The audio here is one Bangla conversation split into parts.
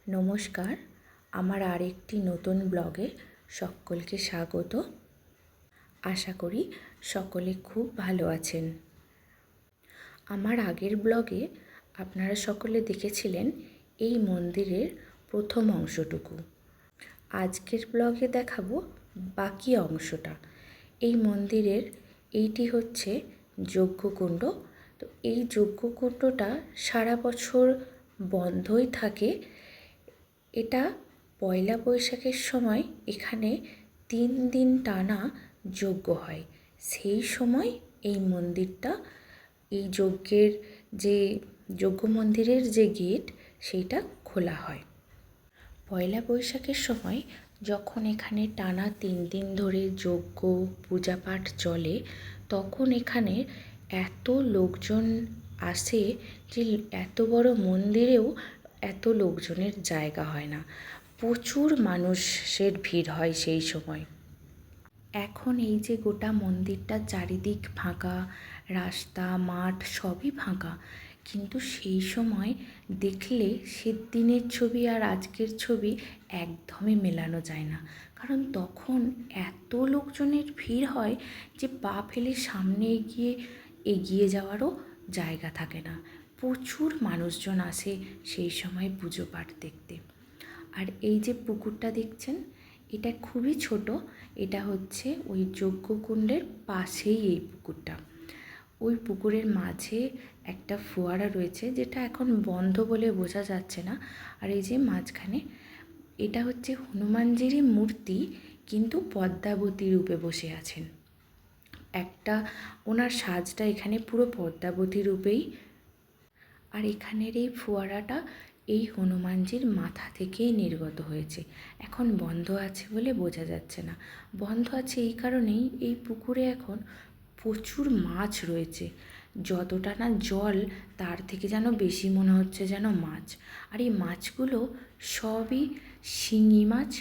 নমস্কার, আমার আরেকটি নতুন ব্লগে সকলকে স্বাগত। আশা করি সকলে খুব ভালো আছেন। আমার আগের ব্লগে আপনারা সকলে দেখেছিলেন এই মন্দিরের প্রথম অংশটুকু। আজকের ব্লগে দেখাবো বাকি অংশটা। এই মন্দিরের এইটি হচ্ছে যজ্ঞকুণ্ড। তো এই যজ্ঞকুণ্ডটা সারা বছর বন্ধই থাকে। এটা পয়লা বৈশাখের সময় এখানে 3 দিন টানা যজ্ঞ হয়। সেই সময় এই মন্দিরটা, এই যজ্ঞের যে যজ্ঞ মন্দিরের যে গেট সেইটা খোলা হয়। পয়লা বৈশাখের সময় যখন এখানে টানা 3 দিন ধরে যজ্ঞ পূজাপাঠ চলে, তখন এখানে এত লোকজন আসে যে এত বড় মন্দিরেও এত লোকজনের জায়গা হয় না। প্রচুর মানুষের ভিড় হয় সেই সময়। এখন এই যে গোটা মন্দিরটা চারিদিক ফাঁকা, রাস্তা মাঠ সবই ফাঁকা, কিন্তু সেই সময় দেখলে সেদিনের ছবি আর আজকের ছবি একদমই মেলানো যায় না। কারণ তখন এত লোকজনের ভিড় হয় যে পা ফেলে সামনে এগিয়ে যাওয়ারও জায়গা থাকে না। প্রচুর মানুষজন আসে সেই সময় পুজো পাঠ দেখতে। আর এই যে পুকুরটা দেখছেন, এটা খুবই ছোট। এটা হচ্ছে ওই যজ্ঞকুণ্ডের পাশেই এই পুকুরটা। ওই পুকুরের মাঝে একটা ফোয়ারা রয়েছে, যেটা এখন বন্ধ বলে বোঝা যাচ্ছে না। আর এই যে মাঝখানে, এটা হচ্ছে হনুমানজিরই মূর্তি, কিন্তু পদ্মাবতী রূপে বসে আছেন। একটা ওনার সাজটা এখানে পুরো পদ্মাবতী রূপেই। আর এখানের এই ফোয়ারাটা এই হনুমানজির মাথা থেকেই নির্গত হয়েছে। এখন বন্ধ আছে বলে বোঝা যাচ্ছে না। বন্ধ আছে এই কারণেই, এই পুকুরে এখন প্রচুর মাছ রয়েছে। যতটা না জল, তার থেকে যেন বেশি মনে হচ্ছে যেন মাছ। আর এই মাছগুলো সবই শিঙি মাছ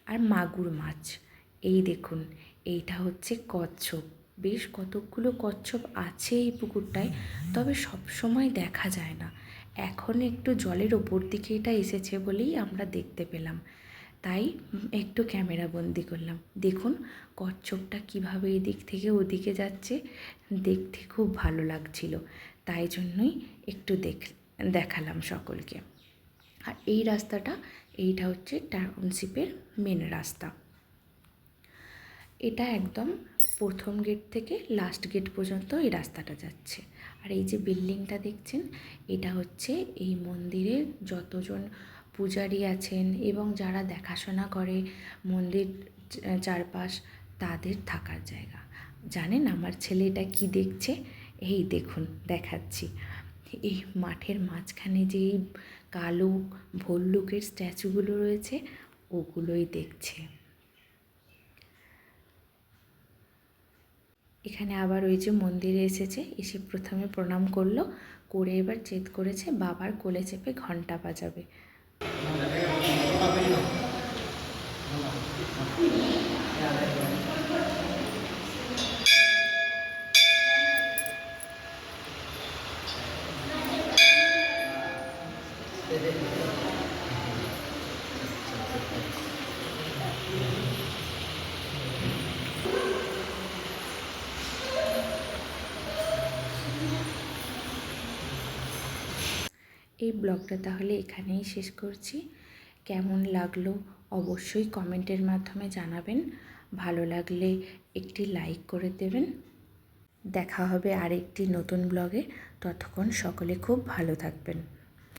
আর মাগুর মাছ। এই দেখুন, এইটা হচ্ছে কচ্ছপ। বেশ কতকগুলো কচ্ছপ আছে এই পুকুরটায়, তবে সব সময় দেখা যায় না। এখন একটু জলের ওপর দিকে এটা এসেছে বলেই আমরা দেখতে পেলাম, তাই একটু ক্যামেরা বন্দি করলাম। দেখুন কচ্ছপটা কীভাবে এদিক থেকে ওদিকে যাচ্ছে, দেখতে খুব ভালো লাগছিল, তাই জন্যই একটু দেখালাম সকলকে। আর এই রাস্তাটা, এইটা হচ্ছে টাউনশিপের মেন রাস্তা। এটা একদম প্রথম গেট থেকে লাস্ট গেট পর্যন্ত এই রাস্তাটা যাচ্ছে। আর এই যে বিল্ডিংটা দেখছেন, এটা হচ্ছে এই মন্দিরের যতজন পূজারী আছেন এবং যারা দেখাশোনা করে মন্দির চারপাশ, তাদের থাকার জায়গা। জানেন আমার ছেলে এটা কী দেখছে? এই দেখুন দেখাচ্ছি। এই মাঠের মাঝখানে যে এই কালো ভল্লুকের স্ট্যাচুগুলো রয়েছে, ওগুলোই দেখছে। এখানে আবার ওই যে মন্দিরে এসেছে, এসে প্রথমে প্রণাম করলো, করে এবার জেদ করেছে বাবার কোলে চেপে ঘন্টা বাজাবে। এই ব্লগটা তাহলে এখানেই শেষ করছি। কেমন লাগলো অবশ্যই কমেন্টের মাধ্যমে জানাবেন। ভালো লাগলে একটি লাইক করে দেবেন। দেখা হবে আরেকটি নতুন ব্লগে। ততক্ষণ সকলে খুব ভালো থাকবেন।